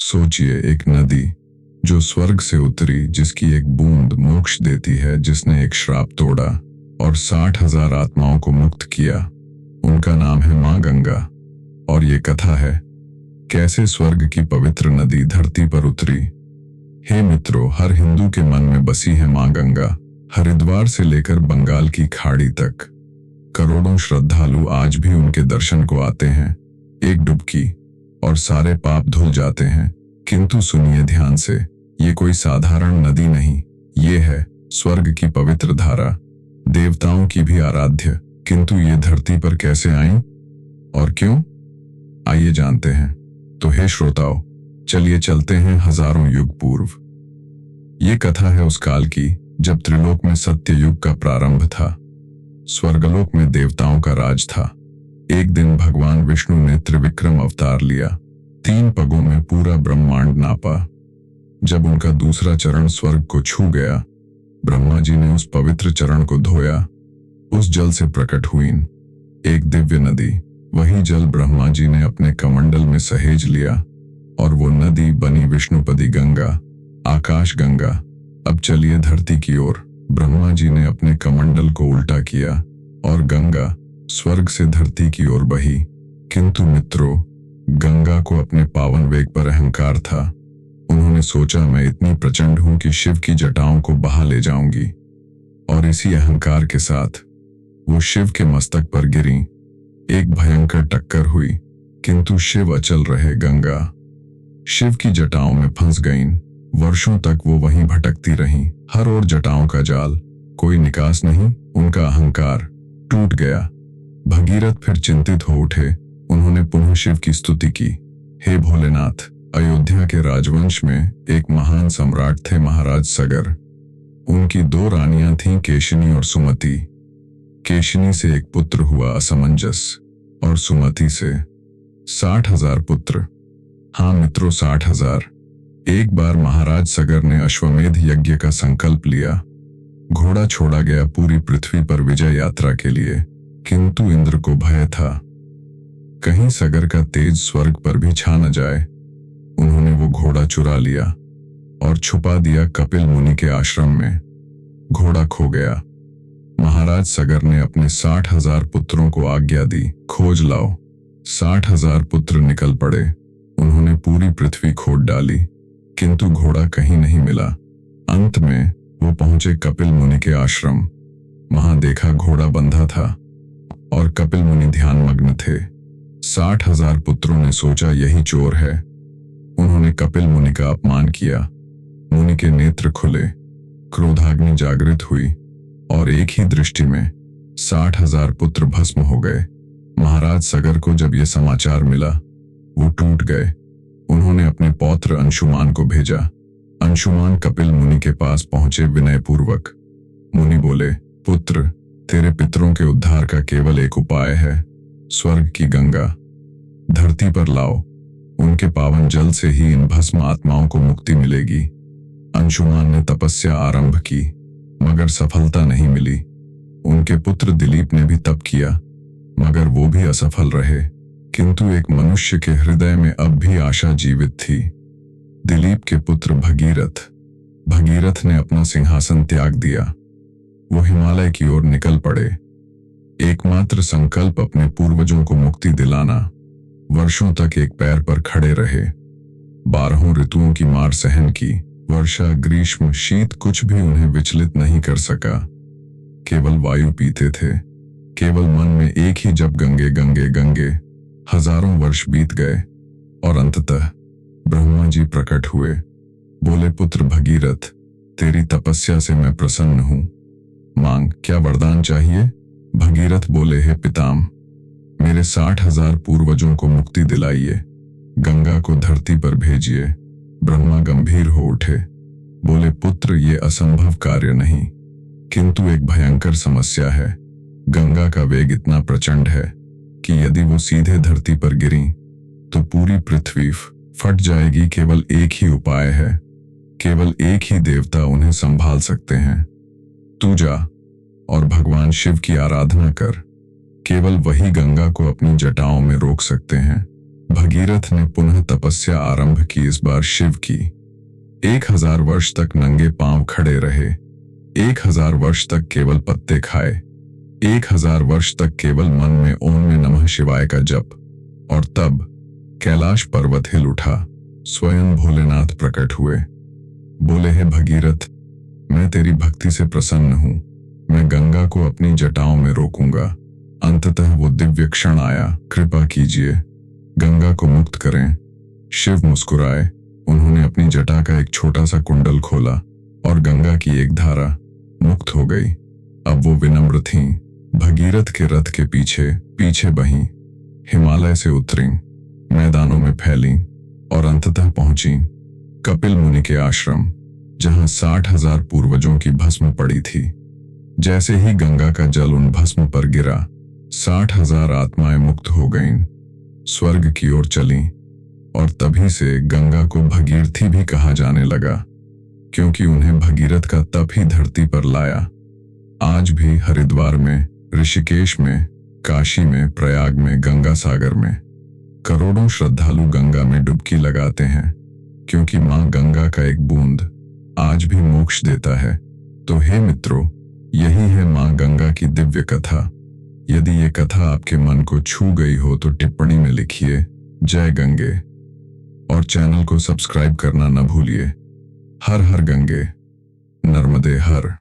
सोचिए, एक नदी जो स्वर्ग से उतरी, जिसकी एक बूंद मोक्ष देती है, जिसने एक श्राप तोड़ा और 60,000 आत्माओं को मुक्त किया। उनका नाम है माँ गंगा। और ये कथा है कैसे स्वर्ग की पवित्र नदी धरती पर उतरी। हे मित्रों, हर हिंदू के मन में बसी है माँ गंगा। हरिद्वार से लेकर बंगाल की खाड़ी तक करोड़ों श्रद्धालु आज भी उनके दर्शन को आते हैं। एक डुबकी और सारे पाप धुल जाते हैं। किंतु सुनिए ध्यान से, ये कोई साधारण नदी नहीं, ये है स्वर्ग की पवित्र धारा, देवताओं की भी आराध्य। किंतु ये धरती पर कैसे आई और क्यों, आइए जानते हैं। तो हे श्रोताओं, चलिए चलते हैं हजारों युग पूर्व। ये कथा है उस काल की जब त्रिलोक में सत्य युग का प्रारंभ था। स्वर्गलोक में देवताओं का राज था। एक दिन भगवान विष्णु ने त्रिविक्रम अवतार लिया। 3 पगों में पूरा ब्रह्मांड नापा। जब उनका दूसरा चरण स्वर्ग को छू गया, ब्रह्मा जी ने उस पवित्र चरण को धोया। उस जल से प्रकट हुई एक दिव्य नदी। वही जल ब्रह्मा जी ने अपने कमंडल में सहेज लिया और वो नदी बनी विष्णुपदी गंगा, आकाश गंगा। अब चलिए धरती की ओर। ब्रह्मा जी ने अपने कमंडल को उल्टा किया और गंगा स्वर्ग से धरती की ओर बही। किंतु मित्रों, गंगा को अपने पावन वेग पर अहंकार था। उन्होंने सोचा, मैं इतनी प्रचंड हूं कि शिव की जटाओं को बहा ले जाऊंगी। और इसी अहंकार के साथ वो शिव के मस्तक पर गिरी। एक भयंकर टक्कर हुई, किंतु शिव अचल रहे। गंगा शिव की जटाओं में फंस गईं। वर्षों तक वो वहीं भटकती रहीं। हर ओर जटाओं का जाल, कोई निकास नहीं। उनका अहंकार टूट गया। भगीरथ फिर चिंतित हो उठे। उन्होंने पुनः शिव की स्तुति की। हे भोलेनाथ, अयोध्या के राजवंश में एक महान सम्राट थे, महाराज सगर। उनकी 2 रानियां थीं, केशिनी और सुमति। केशिनी से एक पुत्र हुआ असमंजस और सुमति से 60,000 पुत्र। हाँ मित्रों, 60,000। एक बार महाराज सगर ने अश्वमेध यज्ञ का संकल्प लिया। घोड़ा छोड़ा गया पूरी पृथ्वी पर विजय यात्रा के लिए। किंतु इंद्र को भय था, कहीं सगर का तेज स्वर्ग पर भी छा न जाए। उन्होंने वो घोड़ा चुरा लिया और छुपा दिया कपिल मुनि के आश्रम में। घोड़ा खो गया। महाराज सगर ने अपने 60,000 पुत्रों को आज्ञा दी, खोज लाओ। 60,000 पुत्र निकल पड़े। उन्होंने पूरी पृथ्वी खोद डाली, किंतु घोड़ा कहीं नहीं मिला। अंत में वो पहुंचे कपिल मुनि के आश्रम। वहां देखा घोड़ा बंधा था और कपिल मुनि ध्यानमग्न थे। 60,000 पुत्रों ने सोचा यही चोर है। उन्होंने कपिल मुनि का अपमान किया। मुनि के नेत्र खुले, क्रोधाग्नि जागृत हुई और एक ही दृष्टि में 60,000 पुत्र भस्म हो गए। महाराज सगर को जब यह समाचार मिला, वो टूट गए। उन्होंने अपने पौत्र अंशुमान को भेजा। अंशुमान कपिल मुनि के पास पहुंचे विनयपूर्वक। मुनि बोले, पुत्र, तेरे पितरों के उद्धार का केवल एक उपाय है, स्वर्ग की गंगा धरती पर लाओ। उनके पावन जल से ही इन भस्म आत्माओं को मुक्ति मिलेगी। अंशुमान ने तपस्या आरंभ की, मगर सफलता नहीं मिली। उनके पुत्र दिलीप ने भी तप किया, मगर वो भी असफल रहे। किंतु एक मनुष्य के हृदय में अब भी आशा जीवित थी। दिलीप के पुत्र भगीरथ ने अपना सिंहासन त्याग दिया। वो हिमालय की ओर निकल पड़े। एकमात्र संकल्प अपने पूर्वजों को मुक्ति दिलाना। वर्षों तक एक पैर पर खड़े रहे। 12 ऋतुओं की मार सहन की। वर्षा, ग्रीष्म, शीत कुछ भी उन्हें विचलित नहीं कर सका। केवल वायु पीते थे। केवल मन में एक ही जप, गंगे गंगे गंगे। हजारों वर्ष बीत गए और अंततः ब्रह्मा जी प्रकट हुए। बोले, पुत्र भगीरथ, तेरी तपस्या से मैं प्रसन्न हूं। मांग, क्या वरदान चाहिए? भगीरथ बोले, हे पितामह, मेरे 60,000 पूर्वजों को मुक्ति दिलाइए। गंगा को धरती पर भेजिए। ब्रह्मा गंभीर हो उठे। बोले, पुत्र, ये असंभव कार्य नहीं, किंतु एक भयंकर समस्या है। गंगा का वेग इतना प्रचंड है कि यदि वो सीधे धरती पर गिरी तो पूरी पृथ्वी फट जाएगी। केवल एक ही उपाय है, केवल एक ही देवता उन्हें संभाल सकते हैं। तू जा और भगवान शिव की आराधना कर। केवल वही गंगा को अपनी जटाओं में रोक सकते हैं। भगीरथ ने पुनः तपस्या आरंभ की, इस बार शिव की। 1000 वर्ष तक नंगे पांव खड़े रहे, 1000 वर्ष तक केवल पत्ते खाए, 1000 वर्ष तक केवल मन में ओम में नमः शिवाय का जप। और तब कैलाश पर्वत हिल उठा, स्वयं भोलेनाथ प्रकट हुए। बोले, हे भगीरथ, मैं तेरी भक्ति से प्रसन्न हूं, मैं गंगा को अपनी जटाओं में रोकूंगा। अंततः वो दिव्य क्षण आया, कृपा कीजिए, गंगा को मुक्त करें। शिव मुस्कुराए, उन्होंने अपनी जटा का एक छोटा सा कुंडल खोला और गंगा की एक धारा मुक्त हो गई। अब वो विनम्र थीं, भगीरथ के रथ के पीछे पीछे बहीं, हिमालय से उतरीं, मैदानों में फैलीं और अंततः पहुंची कपिल मुनि के आश्रम, जहां 60,000 पूर्वजों की भस्म पड़ी थी। जैसे ही गंगा का जल उन भस्म पर गिरा, 60,000 आत्माएं मुक्त हो गईं, स्वर्ग की ओर चलीं। और तभी से गंगा को भगीरथी भी कहा जाने लगा, क्योंकि उन्हें भगीरथ का तप ही धरती पर लाया। आज भी हरिद्वार में, ऋषिकेश में, काशी में, प्रयाग में, गंगा सागर में करोड़ों श्रद्धालु गंगा में डुबकी लगाते हैं, क्योंकि मां गंगा का एक बूंद आज भी मोक्ष देता है। तो हे मित्रों, यही है मां गंगा की दिव्य कथा। यदि ये कथा आपके मन को छू गई हो तो टिप्पणी में लिखिए जय गंगे, और चैनल को सब्सक्राइब करना न भूलिए। हर हर गंगे, नर्मदे हर।